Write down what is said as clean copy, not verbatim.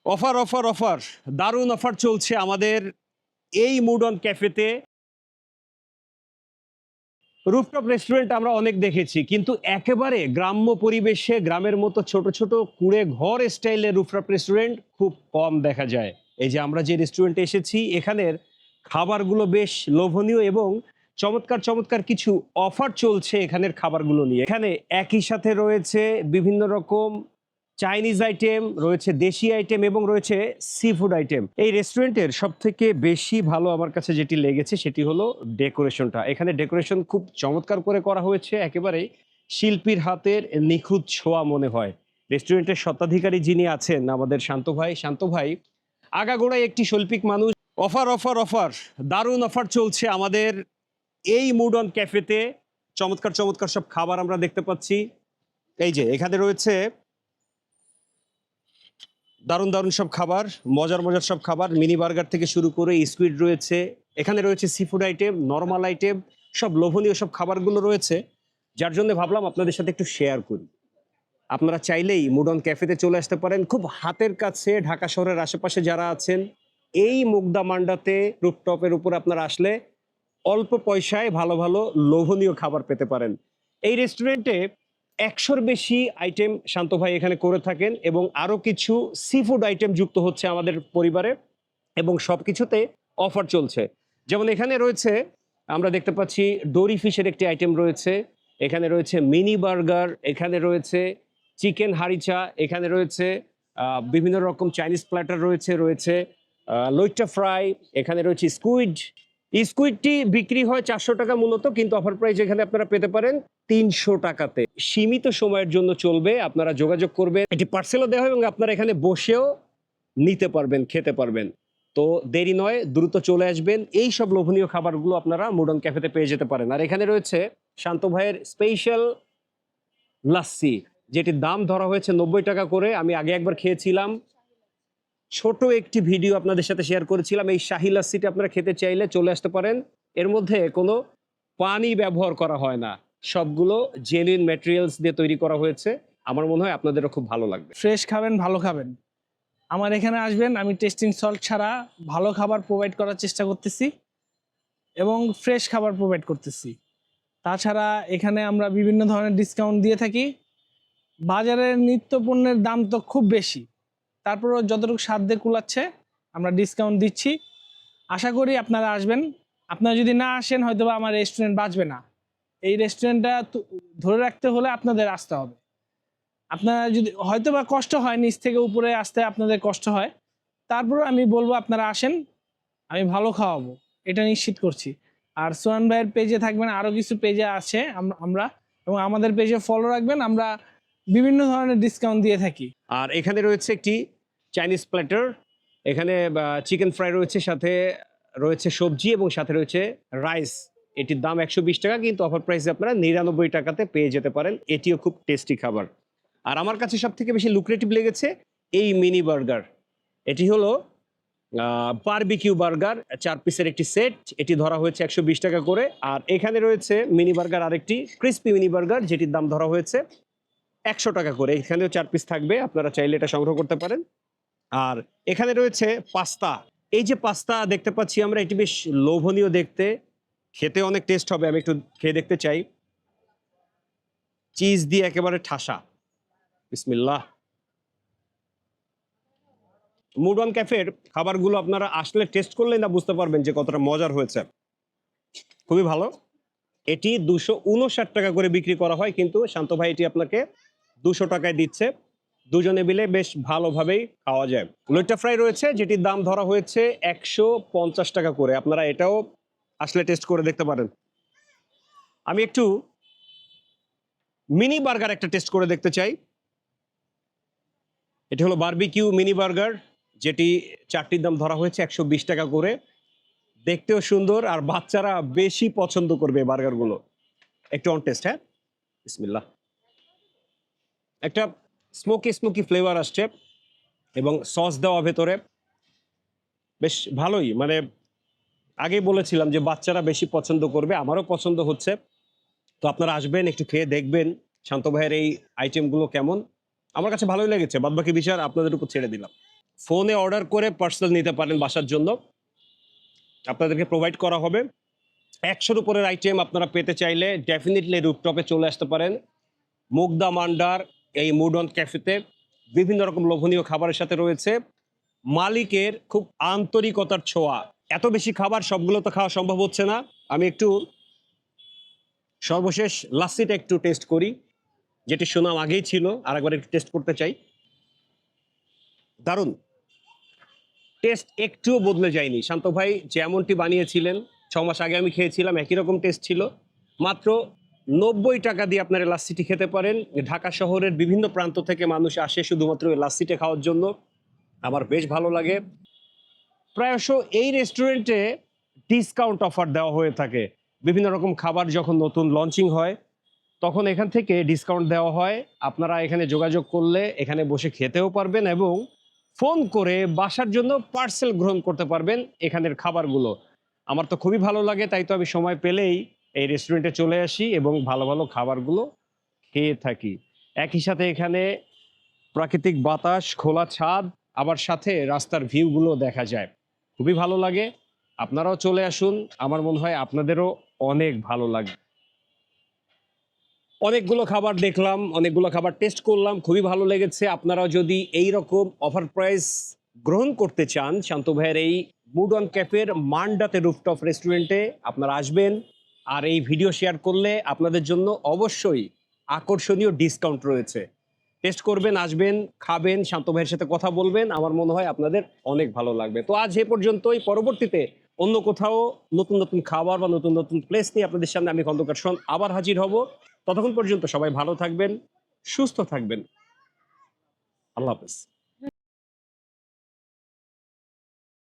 Offer offer offer দারুণ offer চলছে আমাদের এই মুড অন ক্যাফেতে। রুফটপ রেস্টুরেন্ট আমরা অনেক দেখেছি, কিন্তু একেবারে গ্রাম্য পরিবেশে গ্রামের মতো ছোট ছোট কুড়ে ঘর স্টাইলের রুফটপ রেস্টুরেন্ট খুব কম দেখা যায়। এই যে আমরা যে রেস্টুরেন্টে এসেছি, এখানের খাবারগুলো বেশ লোভনীয় এবং চমৎকার চমৎকার কিছু অফার চলছে এখানের খাবারগুলো নিয়ে। এখানে একই সাথে রয়েছে বিভিন্ন রকম চাইনিজ আইটেম, রয়েছে দেশি আইটেম এবং রয়েছে সি ফুড আইটেম। এই রেস্টুরেন্টের সব থেকে বেশি ভালো আমার কাছে যেটি লেগেছে সেটি হলো ডেকোরেশনটা। এখানে ডেকোরেশন খুব চমৎকার করে করা হয়েছে, একেবারে শিল্পীর হাতের নিখুঁত ছোঁয়া মনে হয়। রেস্টুরেন্টের স্বত্বাধিকারী যিনি আছেন আমাদের শান্ত ভাই আগাগোড়াই একটি শৈল্পিক মানুষ। অফার অফার অফার দারুণ অফার চলছে আমাদের এই মুড অন ক্যাফেতে। চমৎকার চমৎকার সব খাবার আমরা দেখতে পাচ্ছি। এই যে এখানে রয়েছে দারুণ দারুণ সব খাবার, মজার মজার সব খাবার, মিনি বার্গার থেকে শুরু করে স্কুইড রয়েছে। এখানে রয়েছে sea food item, normal item, সব লোভনীয় সব খাবারগুলো রয়েছে, যার জন্য ভাবলাম আপনাদের সাথে একটু শেয়ার করি। আপনারা চাইলেই মুড অন ক্যাফেতে চলে আসতে পারেন, খুব হাতের কাছে। ঢাকা শহরের আশেপাশে যারা আছেন, এই মুগদা মান্ডাতে রুফটপের উপর আপনারা আসলে অল্প পয়সায় ভালো ভালো লোভনীয় খাবার পেতে পারেন। এই রেস্টুরেন্টে ১০০-র বেশি আইটেম শান্ত ভাই এখানে করে থাকেন এবং আরো কিছু সি ফুড আইটেম যুক্ত হচ্ছে আমাদের পরিবারে, এবং সবকিছুতে অফার চলছে। যেমন এখানে রয়েছে, আমরা দেখতে পাচ্ছি ডোরি ফিশের একটি আইটেম রয়েছে, এখানে রয়েছে মিনি বার্গার, এখানে রয়েছে চিকেন হারিচা, এখানে রয়েছে বিভিন্ন রকম চাইনিজ প্ল্যাটার রয়েছে লইট্টা ফ্রাই, এখানে রয়েছে স্কুইড। স্কুইডটি বিক্রি হয় ৪০০ টাকা মূলত, কিন্তু অফার প্রাইস এখানে আপনারা পেতে পারেন ৩০০ টাকাতে। সীমিত সময়ের জন্য চলবে, আপনারা যোগাযোগ করবেন। এটি পার্সেলও দেওয়া হয় এবং আপনারা এখানে বসেও নিতে পারবেন, খেতে পারবেন। তো দেরি নয়, দ্রুত চলে আসবেন। এই সব লোভনীয় খাবারগুলো আপনারা মুড অন ক্যাফেতে পেয়ে যেতে পারেন। আর এখানে রয়েছে শান্ত ভাইয়ের স্পেশাল লাস্সি, যেটির দাম ধরা হয়েছে ৯০ টাকা করে। আমি আগে একবার খেয়েছিলাম, ছোট একটি ভিডিও আপনাদের সাথে শেয়ার করেছিলাম। এই শাহি লাস্সিটা আপনারা খেতে চাইলে চলে আসতে পারেন। এর মধ্যে কোনো পানি ব্যবহার করা হয় না, সবগুলো জেনুইন ম্যাটেরিয়ালস দিয়ে তৈরি করা হয়েছে। আমার মনে হয় আপনাদেরও খুব ভালো লাগবে। ফ্রেশ খাবেন, ভালো খাবেন। আমার এখানে আসবেন, আমি টেস্টিং সল্ট ছাড়া ভালো খাবার প্রোভাইড করার চেষ্টা করতেছি এবং ফ্রেশ খাবার প্রোভাইড করতেছি। তাছাড়া এখানে আমরা বিভিন্ন ধরনের ডিসকাউন্ট দিয়ে থাকি। বাজারের নিত্য পণ্যের দাম তো খুব বেশি, তারপরও যতটুকু সাধ্যে কুলাচ্ছে আমরা ডিসকাউন্ট দিচ্ছি। আশা করি আপনারা আসবেন। আপনারা যদি না আসেন, হয়তো বা আমার রেস্টুরেন্ট বাঁচবে না। এই রেস্টুরেন্টটা ধরে রাখতে হলে আপনাদের আসতে হবে। আপনারা যদি, হয়তো বা কষ্ট হয়, নিচ থেকে উপরে আসতে আপনাদের কষ্ট হয়, তারপরেও আমি বলবো আপনারা আসেন, আমি ভালো খাওয়াবো, এটা নিশ্চিত করছি। আর সোহান ভাইয়ের পেজে থাকবেন, আরও কিছু পেজে আছে আমরা, এবং আমাদের পেজে ফলো রাখবেন, আমরা বিভিন্ন ধরনের ডিসকাউন্ট দিয়ে থাকি। আর এখানে রয়েছে একটি চাইনিজ প্ল্যাটার, এখানে চিকেন ফ্রাই রয়েছে, সাথে রয়েছে সবজি এবং সাথে রয়েছে রাইস। এটির দাম ১২০ টাকা, কিন্তু অফার প্রাইসে আপনারা ৯৯ টাকাতে পেয়ে যেতে পারেন। এটিও খুব টেস্টি খাবার। আর আমার কাছে সব থেকে বেশি লুক্রেটিভ লেগেছে এই মিনি বার্গার। এটি হলো বারবিকিউ বার্গার, ৪ পিসের একটি সেট। এটি ধরা হয়েছে ১২০ টাকা করে। আর এখানে রয়েছে মিনি বার্গার, আরেকটি ক্রিস্পি মিনি বার্গার, যেটির দাম ধরা হয়েছে ১০০ টাকা করে। এখানেও ৪ পিস থাকবে, আপনারা চাইলে এটা সংগ্রহ করতে পারেন। আর এখানে রয়েছে পাস্তা। এই যে পাস্তা দেখতে পাচ্ছি আমরা, এটি বেশ লোভনীয় দেখতে, খেতে অনেক টেস্ট হবে। আমি একটু খেয়ে দেখতে চাই। চিজ দিয়ে একেবারে ঠাসা। বিসমিল্লাহ। মুড অন ক্যাফের খাবারগুলো আপনারা আসলে টেস্ট করলেই না বুঝতে পারবেন যে কতটা মজার হয়েছে। খুবই ভালো। এটি ২৫৯ টাকা করে বিক্রি করা হয়, কিন্তু শান্ত ভাই এটি আপনাকে ২০০ টাকায় দিচ্ছে। দুজনে মিলে বেশ ভালোভাবেই খাওয়া যায়। লইট্টা ফ্রাই রয়েছে, যেটির দাম ধরা হয়েছে ১৫০ টাকা করে। আপনারা এটাও আসলে টেস্ট করে দেখতে পারেন। আমি একটু মিনি বার্গার একটা টেস্ট করে দেখতে চাই। এটি হলো বারবিকিউ মিনি বার্গার, যেটি ৪টির দাম ধরা হয়েছে ১২০ টাকা করে। দেখতেও সুন্দর, আর বাচ্চারা বেশি পছন্দ করবে বার্গারগুলো। একটু অন টেস্ট, হ্যাঁ, বিসমিল্লাহ। একটা স্মোকি ফ্লেভার আসছে এবং সস দেওয়া ভেতরে, বেশ ভালোই। মানে আগেই বলেছিলাম যে বাচ্চারা বেশি পছন্দ করবে, আমারও পছন্দ হচ্ছে। তো আপনারা আসবেন, একটু খেয়ে দেখবেন শান্ত ভাইয়ের এই আইটেমগুলো কেমন। আমার কাছে ভালোই লেগেছে, বাদবাকি বিচার আপনাদের উপর ছেড়ে দিলাম। ফোনে অর্ডার করে পার্সেল নিতে পারেন বাসার জন্য, আপনাদেরকে প্রোভাইড করা হবে। 100-র উপরের আইটেম আপনারা পেতে চাইলে ডেফিনেটলি রুফটপে চলে আসতে পারেন মুগদা মান্ডার এই মুড অন ক্যাফেতে। বিভিন্ন রকম লোভনীয় খাবারের সাথে রয়েছে মালিকের খুব আন্তরিকতার ছোঁয়া। এত বেশি খাবার সবগুলো তো খাওয়া সম্ভব হচ্ছে না, আমি একটু সর্বশেষ লাস্সিটা একটু টেস্ট করি, যেটি সুনাম আগেই ছিল, আর একবার একটু টেস্ট করতে চাই। দারুণ টেস্ট, একটুও বদলে যায়নি। শান্ত ভাই যেমনটি বানিয়েছিলেন 6 মাস আগে আমি খেয়েছিলাম, একই রকম টেস্ট ছিল। মাত্র 90 টাকা দিয়ে আপনারা লাস্সিটি খেতে পারেন। ঢাকা শহরের বিভিন্ন প্রান্ত থেকে মানুষ আসে শুধুমাত্র এই লাস্সিটা খাওয়ার জন্য। আমার বেশ ভালো লাগে। প্রায়শ এই রেস্টুরেন্টে ডিসকাউন্ট অফার দেওয়া হয়ে থাকে। বিভিন্ন রকম খাবার যখন নতুন লঞ্চিং হয় তখন এখান থেকে ডিসকাউন্ট দেওয়া হয়। আপনারা এখানে যোগাযোগ করলে এখানে বসে খেতেও পারবেন এবং ফোন করে বাসার জন্য পার্সেল গ্রহণ করতে পারবেন এখানের খাবারগুলো। আমার তো খুবই ভালো লাগে, তাই তো আমি সময় পেলেই এই রেস্টুরেন্টে চলে আসি এবং ভালো ভালো খাবারগুলো খেয়ে থাকি। একই সাথে এখানে প্রাকৃতিক বাতাস, খোলা ছাদ, আবার সাথে রাস্তার ভিউগুলো দেখা যায়। খুবই ভালো লাগে। আপনারাও চলে আসুন, আমার মনে হয় আপনাদেরও অনেক ভালো লাগবে। অনেকগুলো খাবার দেখলাম, অনেকগুলো খাবার টেস্ট করলাম, খুবই ভালো লেগেছে। আপনারাও যদি এই রকম অফার প্রাইস গ্রহণ করতে চান শান্ত ভাইয়ের এই মুড অন ক্যাফের মান্ডাতে রুফটপ রেস্টুরেন্টে আপনারা আসবেন। আর এই ভিডিও শেয়ার করলে আপনাদের জন্য অবশ্যই আকর্ষণীয় ডিসকাউন্ট রয়েছে। টেস্ট করবেন, আসবেন, খাবেন, শান্ত ভাইয়ের সাথে কথা বলবেন, আমার মনে হয় আপনাদের অনেক ভালো লাগবে। তো আজ এ পর্যন্তই। পরবর্তীতে অন্য কোথাও নতুন নতুন খাবার বা নতুন নতুন প্লেস নিয়ে আপনাদের সামনে আমি খন্দকার শোন আবার হাজির হব। ততক্ষণ পর্যন্ত সবাই ভালো থাকবেন, সুস্থ থাকবেন। আল্লাহ হাফেজ।